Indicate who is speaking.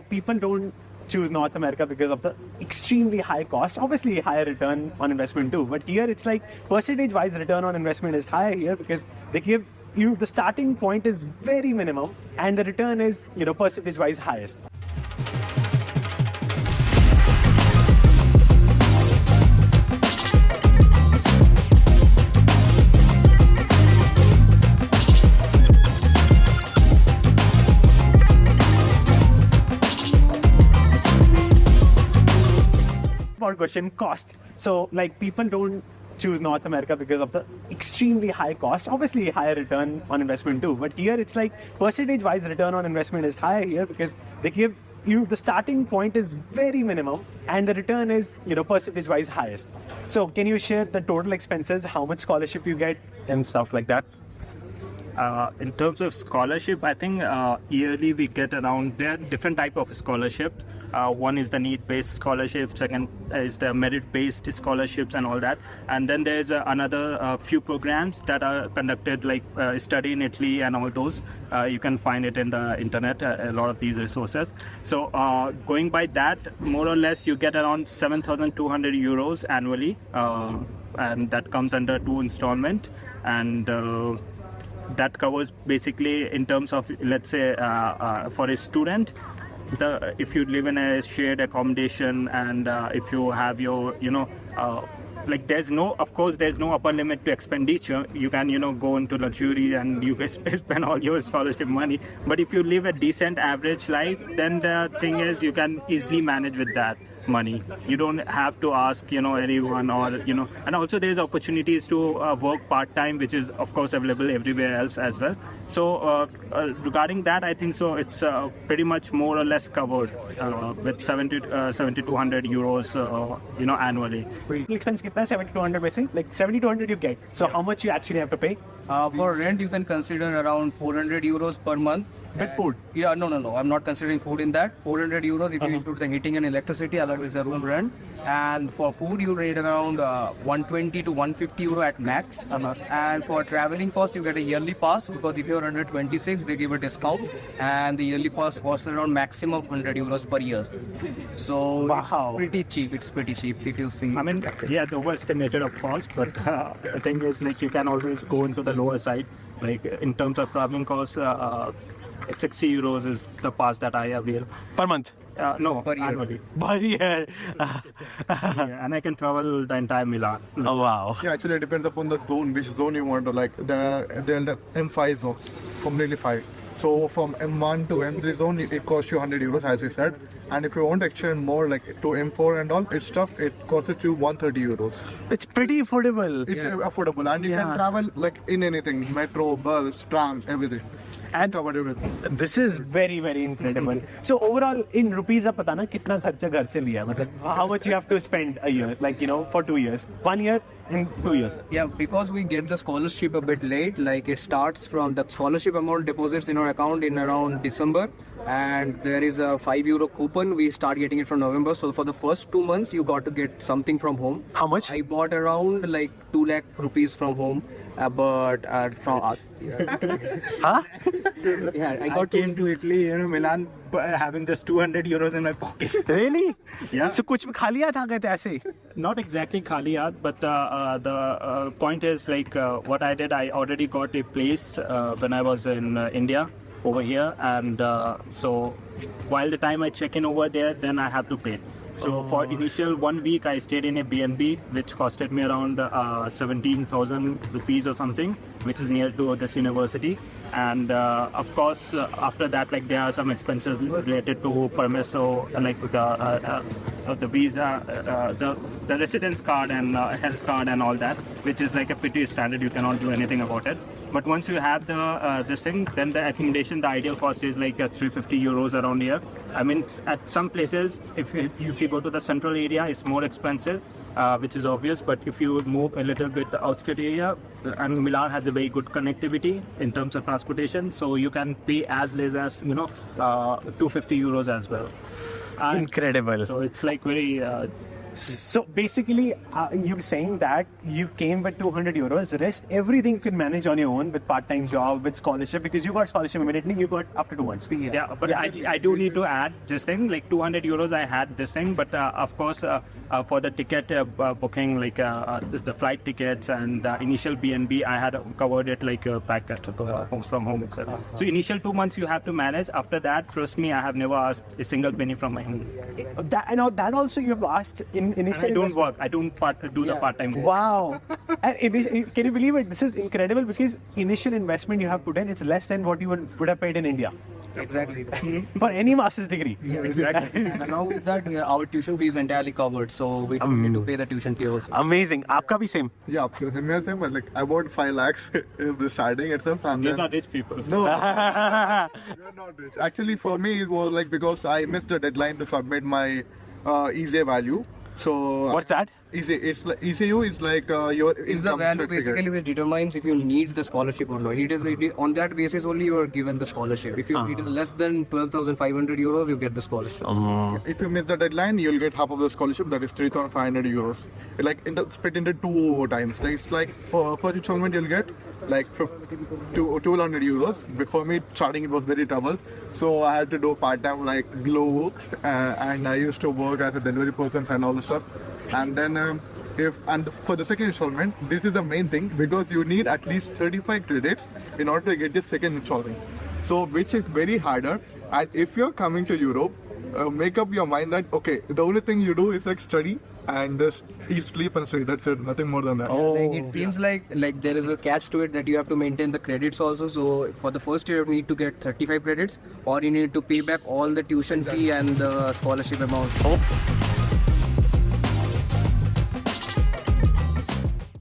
Speaker 1: like people don't choose North America because of the extremely high cost, obviously higher return on investment too. But here it's like percentage-wise return on investment is higher here because they give you the starting point is very minimum and the return is percentage-wise highest. About question cost. So like people don't choose North America because of the extremely high cost, obviously higher return on investment too. But here it's like percentage-wise return on investment is higher here because they give you the starting point is very minimum and the return is percentage-wise highest. So can you share the total expenses, how much scholarship you get and stuff like that?
Speaker 2: In terms of scholarship, I think yearly we get around, there are different type of scholarships. One is the need-based scholarship, second is the merit-based scholarships and all that. And then there's another few programs that are conducted like Study in Italy and all those. You can find it in the internet, a lot of these resources. So going by that, more or less you get around 7,200 euros annually. And that comes under 2 installment. And that covers basically in terms of, let's say, for a student, if you live in a shared accommodation and if you have your, like there's no upper limit to expenditure. You can, go into luxury and you can spend all your scholarship money. But if you live a decent average life, then the thing is you can easily manage with that money. You don't have to ask, anyone or, and also there's opportunities to work part-time, which is of course available everywhere else as well. So regarding that, I think so it's pretty much more or less covered with 7,200 euros, annually.
Speaker 1: Expense kitna hai? 7,200 basic? Like 7,200 you get. So how much you actually have to pay?
Speaker 3: For rent, you can consider around 400 euros per month.
Speaker 1: With food?
Speaker 3: Yeah, no. I'm not considering food in that. 400 euros if you include the heating and electricity, along with the room rent. And for food, you rate around 120 to 150 euro at max. And for traveling cost, you get a yearly pass because if you're under 26, they give a discount. And the yearly pass costs around maximum 100 euros per year. So
Speaker 1: wow.
Speaker 3: It's pretty cheap if you see.
Speaker 2: I mean, yeah, the overestimated of course, but the thing is like you can always go into the lower side. Like in terms of traveling costs, 60 euros is the pass that I avail.
Speaker 1: Per month?
Speaker 2: No,
Speaker 3: per year.
Speaker 2: Annually.
Speaker 1: Per year.
Speaker 2: Yeah, and I can travel the entire Milan.
Speaker 1: Oh wow.
Speaker 4: Yeah, actually it depends upon the zone, which zone you want to like. The M5 zone, completely 5. So from M1 to M3 zone, it costs you 100 euros as we said. And if you want to extend more like to M4 and all, it's tough. It costs you 130 euros.
Speaker 1: It's pretty affordable.
Speaker 4: It's affordable and you can travel like in anything, metro, bus, tram, everything.
Speaker 1: And
Speaker 4: covered everything.
Speaker 1: This is very, very incredible. So overall, in rupees, आप पता ना कितना खर्चा घर से लिया? मतलब how much you have to spend a year, like for 2 years, 1 year and 2 years.
Speaker 3: Yeah, because we get the scholarship a bit late, like it starts from the scholarship amount deposits in our account in around December, and there is a 5 euro coupon. We start getting it from November. So for the first 2 months, you got to get something from home.
Speaker 1: How much?
Speaker 3: I bought around like 2 lakh rupees from home. But from
Speaker 1: Huh?
Speaker 3: yeah,
Speaker 2: I came to Italy, Milan, having just 200 euros in my pocket.
Speaker 1: Really?
Speaker 2: Yeah.
Speaker 1: So कुछ खाली हाथ आ गए थे ऐसे?
Speaker 2: Not exactly khali yaad, but the point is like what I did, I already got a place when I was in India over here, and so while the time I check in over there, then I have to pay. So for initial 1 week, I stayed in a B&B, which costed me around 17,000 rupees or something, which is near to this university. And of course, after that, like there are some expenses related to permiso, like the visa, the residence card and health card and all that, which is like a pretty standard. You cannot do anything about it. But once you have the this thing, then the accommodation, the ideal cost is like 350 euros around here. I mean, at some places, if you go to the central area, it's more expensive, which is obvious. But if you move a little bit the outskirt area, and Milan has a very good connectivity in terms of transportation, so you can pay as less as 250 euros as well.
Speaker 1: Incredible.
Speaker 2: So it's like very
Speaker 1: So basically, you're saying that you came with 200 euros. Rest everything you can manage on your own with part-time job, with scholarship, because you got scholarship immediately. You got after 2 months.
Speaker 2: Yeah, but I do need to add this thing, like 200 euros I had this thing, but of course for the ticket booking, like the flight tickets and the initial BNB, I had covered it like back at home from home itself. So initial 2 months you have to manage. After that, trust me, I have never asked a single penny from my home.
Speaker 1: That also you have asked in
Speaker 2: And
Speaker 1: initial.
Speaker 2: I don't
Speaker 1: investment.
Speaker 2: work. I don't do the part-time work.
Speaker 1: Wow. And can you believe it? This is incredible because initial investment you have put in, it's less than what you would have paid in India
Speaker 3: Exactly.
Speaker 1: for any master's degree.
Speaker 3: And along with that, our tuition fee is entirely covered, so we don't need to pay the tuition fee also.
Speaker 1: Amazing. Aapka bhi same.
Speaker 4: Yeah, similar thing, but like I bought 5 lakhs in the starting itself, and
Speaker 2: These
Speaker 4: then
Speaker 2: are rich people.
Speaker 4: no, we're not rich. Actually, for me, it was like because I missed the deadline to submit my EZA value. So
Speaker 1: What's that?
Speaker 4: ECU is like your
Speaker 3: Is the
Speaker 4: income
Speaker 3: value
Speaker 4: certificate.
Speaker 3: basically which determines if you need the scholarship or not. It is on that basis only you are given the scholarship. If it is less than 12,500 euros, you get the scholarship.
Speaker 4: If you miss the deadline, you'll get half of the scholarship. That is 3,500 euros. Like split into 2 times. Like it's like for first installment you'll get like 200 euros. Before me starting it was very trouble, so I had to do part time like Glovo, and I used to work as a delivery person and all the stuff. And then for the second installment, this is the main thing because you need at least 35 credits in order to get the second installment. So which is very harder. And if you're coming to Europe, make up your mind that okay, the only thing you do is like study and just eat, sleep, and study. That's it. Nothing more than that.
Speaker 3: Like it seems like there is a catch to it that you have to maintain the credits also. So for the first year you need to get 35 credits, or you need to pay back all the tuition fee and the scholarship amount.